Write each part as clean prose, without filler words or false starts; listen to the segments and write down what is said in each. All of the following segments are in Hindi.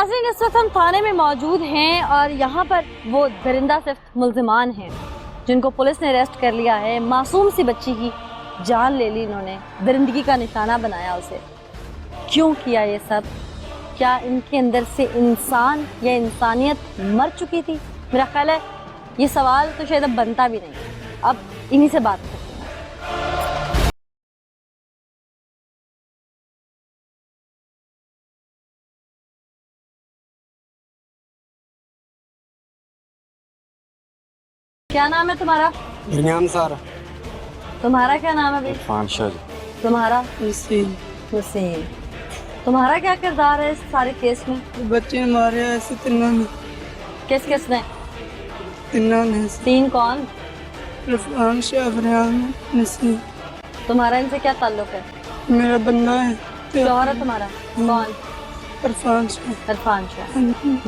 नाज़रीन, इस वक्त हम थाने में मौजूद हैं और यहाँ पर वो दरिंदा सिर्फ मुल्जिमान हैं जिनको पुलिस ने अरेस्ट कर लिया है। मासूम सी बच्ची की जान ले ली इन्होंने, दरिंदगी का निशाना बनाया उसे। क्यों किया ये सब? क्या इनके अंदर से इंसान या इंसानियत मर चुकी थी? मेरा ख्याल है ये सवाल तो शायद अब बनता भी नहीं। अब इन्हीं से बात करते हैं। क्या नाम है तुम्हारा? इरफान सर। तुम्हारा क्या नाम है भाई? इरफान शाह। तुम्हारा? हुसैन। हुसैन। तुम्हारा क्या किरदार है इस सारे केस में? बच्चे मारे ऐसे तीनों ने। किस किस ने? तीनों ने। तीन कौन? इरफान शाह, फरहान, नसीम। तुम्हारा इनसे क्या ताल्लुक है? मेरा बंदा है। शौहर है तुम्हारा? कौन? इरफान शाह। इरफान शाह।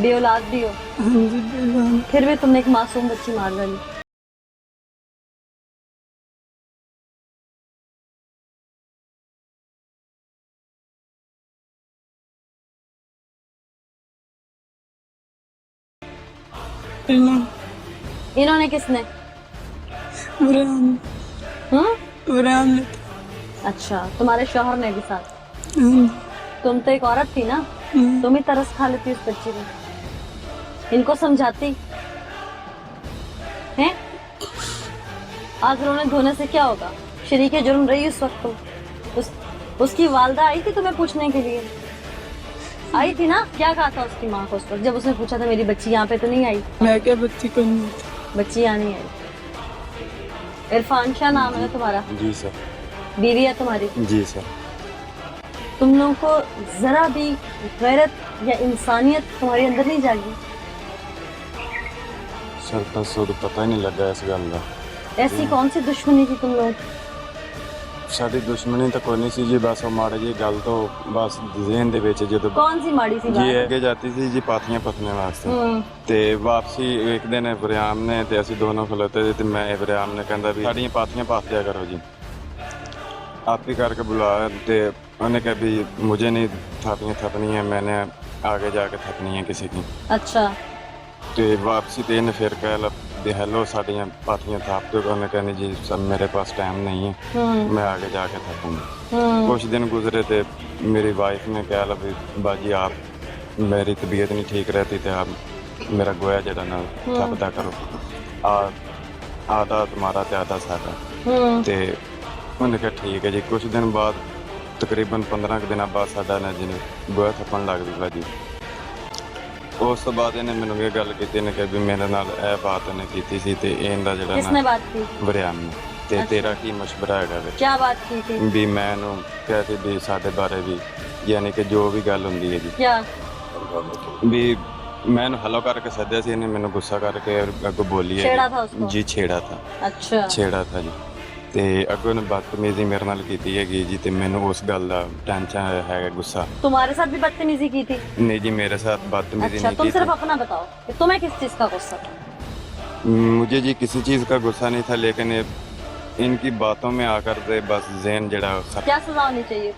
बे औलाद भी हो, फिर भी तुमने एक मासूम बच्ची मार डाली। इन्होंने किसने? फरहान। अच्छा, तुम्हारे शौहर ने भी साथ? तुम तो एक औरत थी ना, तुम ही तरस खा लेती उस बच्ची को। इनको समझाती हैं? आज रोने धोने से क्या होगा? शरीके जुर्म रही उस वक्त तो। उसकी वालदा आई थी तुम्हें पूछने के लिए? आई थी ना? क्या कहा था उसकी माँ को उस वक्त जब उसने पूछा था मेरी बच्ची यहाँ पे तो नहीं आई? मैं क्या बच्ची को नहीं थी। बच्ची यहाँ नहीं आई। इरफान शाह नाम है तुम्हारा? जी सर। बीवी है तुम्हारी? जी सर। तुम लोगों को जरा भी गैरत या इंसानियत तुम्हारे अंदर नहीं जागी? सर तो पता ही नहीं लगा इस गल का। ऐसी कौन सी दुश्मनी थी तुम लोगों की? साडी दुश्मनी तो कोई नहीं सी जी, बस माड़ी जी गल तो बस ज़हन दे विच जदों कौन सी माड़ी सी जी बात? अगे जाती सी जी पाथियां पथने वास्ते ते वापसी एक दिन इब्राहिम ने ते असीं दोनों खलोते ते मैं इब्राहिम ने कहंदा भी साडियां पाथियां पाथ दिया करो जी। आप ही करके बुलाया ते उन्हें कहा भी मुझे नहीं थापियां थपनी है, मैंने आगे जाके थपनी है किसी की। अच्छा। तो वापसी पे इन्हें फिर कह हेलो साड़ियाँ पाथियाँ थाप दो। उन्हें कहनी जी सब मेरे पास टाइम नहीं है, मैं आगे जाके थकूँगी। कुछ दिन गुजरे थे, मेरी वाइफ ने कहा ला भी बाजी आप मेरी तबीयत नहीं ठीक रहती तो आप मेरा गोया जरा ना थपदा करो, आधा तुम्हारा तो आधा साਡਾ। तो उन्हें कहा ठीक है जी। कुछ दिन बाद तकरीबन 15 दिन बाद साਡਾ ना जी गोया थपन लग गई बाजी। उस तो बाद इन्हें मैनू ये गल की ने कि भी मेरे नाल ए बात इन्हें की सी ते इनदा जेड़ा किसने बात की? इब्राहिम ने ते तेरा की मशवरा है विच? क्या बात की थी? भी मैं इहनूं कहती भी साडे बारे भी यानी कि जो भी गल हुंदी है जी क्या? भी मैं इहनूं हलो करके सद्या सी, इन्हें मैनू गुस्सा करके अगों बोली है छेड़ा था उसको? जी छेड़ा था। अच्छा। छेड़ा था जी। ते अगों ने बदतमीजी मेरे नाल कीती हैगी जी ते मैनू उस गल दा टेंशन है गुस्सा। तुम्हारे साथ भी बदतमीजी की थी? नहीं जी मेरे साथ बदतमीजी अच्छा, नहीं तुम की सिर्फ थी। अपना बताओ कि तुम्हें किस चीज का गुस्सा था? मुझे जी किसी चीज़ का गुस्सा नहीं था, लेकिन इनकी बातों में आकर दे बस ज़हन जड़ा क्या सजा होनी चाहिए?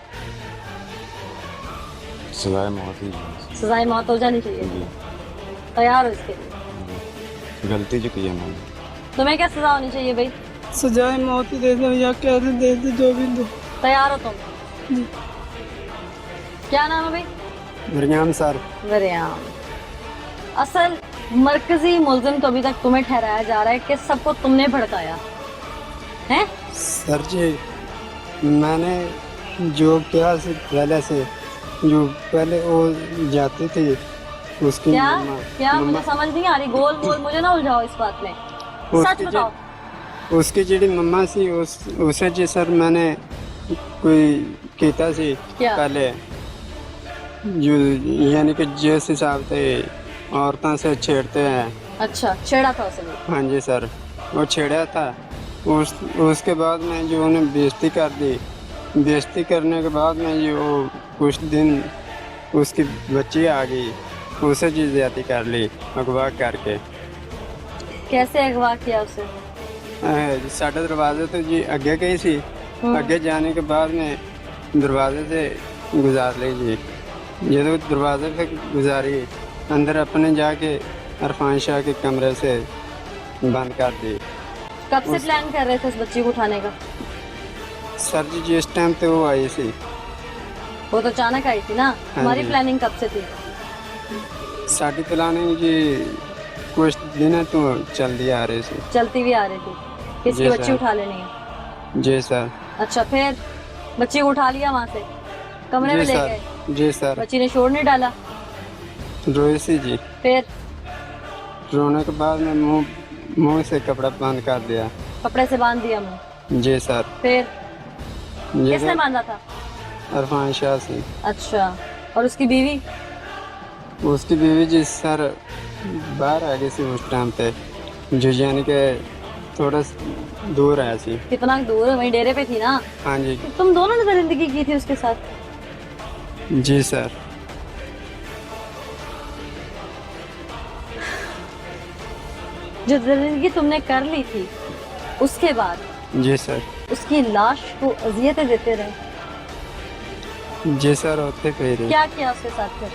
सजाए मौत ही। सजाए मौत हो जानी चाहिए? जी। तैयार हो इसके लिए? गलती जो की है मैंने। तुम्हें क्या सजा होनी चाहिए भाई? सजाए मौत दे दो या कैद दे दो, जो भी दो। तैयार हो तुम? क्या नाम है भाई? इरफान सर। वरियाम। असल मरकजी मुल्जिम तो अभी तक तुम्हें ठहराया जा रहा है कि सबको तुमने भड़काया है? सर जी मैंने जो किया से पहले से जो पहले वो जाती थी उसकी क्या मम्मा क्या मुझे समझ नहीं आ रही। गोल गोल मुझे ना उलझाओ इस बात में, सच बताओ। उसकी जी मम्मा सी उसे जी सर मैंने कोई कीता सी क्या? पहले जो यानी कि जिस हिसाब से औरतों से छेड़ते हैं। अच्छा, छेड़ा था उसे? हाँ जी सर, वो छेड़ा था। उसके बाद में जो उन्हें बेइज्जती कर दी। बेइज्जती करने के बाद में जो कुछ दिन उसकी बच्ची आ गई, उसे जी ज्यादती कर ली अगवा करके। कैसे अगवा किया उसे? साढ़े दरवाजे तो जी अगे गई सी, अगे जाने के बाद में दरवाजे से गुजार ली जी। जो दरवाजे पे गुजारी, अंदर अपने जाके इरफान शाह के कमरे से बंद कर दी। कब से प्लान कर रहे थे उस बच्ची को उठाने का? सर जी जिस टाइम पे वो आई थी, वो तो अचानक आई थी ना, हमारी जी। प्लानिंग कब से थी? साड़ी प्लानिंग जी कुछ दिन तो चलती आ रही थी। चलती हुई आ रही थी कि इसकी जी बच्ची सर। उठा लेनी है। जी सर। अच्छा, फिर बच्ची को उठा लिया वहां से, कमरे में जी ले सर। गए, जी सर। बच्ची ने शोर नहीं डाला? रोई सी जी। फिर रोने के बाद में मुंह से कपड़ा बंद कर दिया। कपड़े से बांध दिया मुंह? जी सर। फिर ये किसने बांधा था? इरफान शाह से। अच्छा, और उसकी बीवी? उसकी बीवी जी सर बाहर आ गई थी उस टाइम पे, जो यानी कि थोड़ा दूर है सी। कितना दूर? वहीं डेरे पे थी ना? हाँ जी। तुम दोनों ने दरिंदगी की थी उसके साथ? जी सर। जो दरिंदगी तुमने कर ली थी, उसके बाद जी सर। उसकी लाश को अजियतें देते रहे? जी सर। होते पे रही, क्या किया उसके साथ फिर?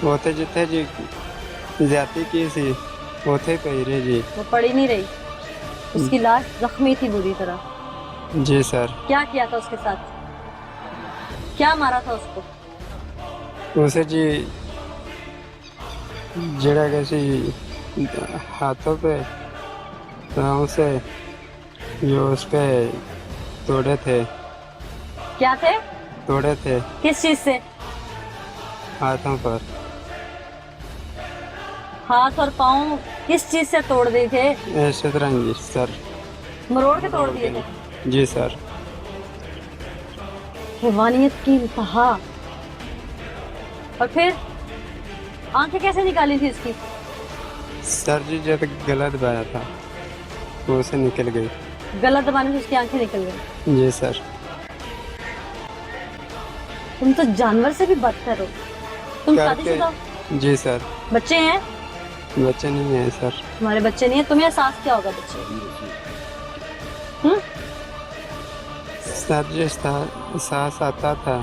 होते जिते जी ज्यादा की सी, होते पे रही जी। वो पड़ी नहीं रही, उसकी लाश जख्मी थी बुरी तरह। जी सर। क्या किया था उसके साथ? क्या मारा था उसको? उसे जी जड़ा कैसी हाथों पे पाँव से जो उसके तोड़े थे। क्या थे? तोड़े थे किस चीज से? हाथों पर। हाथ और पाँव किस चीज से तोड़ दिए थे? ऐसे तरह जी सर। मरोड़ के तोड़ दिए थे? जी सर। हैवानियत की इंतहा। और फिर आंखें कैसे निकाली थी उसकी? सर जी जब गला दबाया था वो से निकल गई। गला दबाने से उसकी आंखें निकल गई? जी सर। तुम तो जानवर से भी बदतर हो। तुम करके- शादीशुदा हो? जी सर। बच्चे हैं? बच्चे नहीं है सर। तुम्हारे बच्चे नहीं है? तुम्हें एहसास क्या होगा बच्चे? सर जी सास आता था,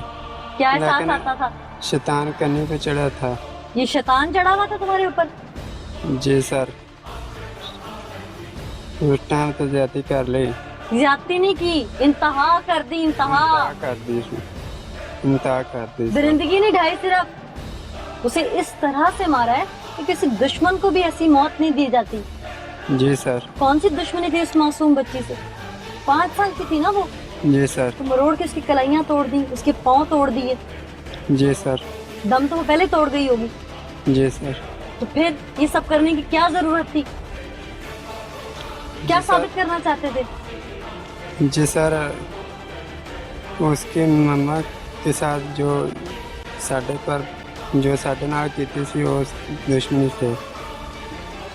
क्या एहसास लेकिन- आता था? शैतान कन्नी पे चढ़ा था। ये शैतान चढ़ा हुआ था तुम्हारे ऊपर? जी सर। उस टाइम तो ज्यादा कर ली। ज्यादती नहीं की, इंतहा कर दी, इंतहा। इंतहा कर दी इसने। इंतहा कर दी सर। दरिंदगी नहीं ढाई, सिर्फ उसे इस तरह से मारा है कि किसी दुश्मन को भी ऐसी मौत नहीं दी जाती। जी सर। कौन सी दुश्मनी थी उस मासूम बच्ची से? 5 साल की थी ना वो? जी सर। तो मरोड़ के उसकी कलाइयां तोड़ दी, उसके पाँव तोड़ दिए। जी सर। दम तो वो पहले तोड़ गई होगी, जी सर। तो फिर ये सब करने की क्या जरूरत थी? क्या जी सर। साबित करना चाहते थे? जी सर। उसके मम्मा के साथ जो साढ़े पर जो साढ़े नाल की थी वो दुश्मनी थे।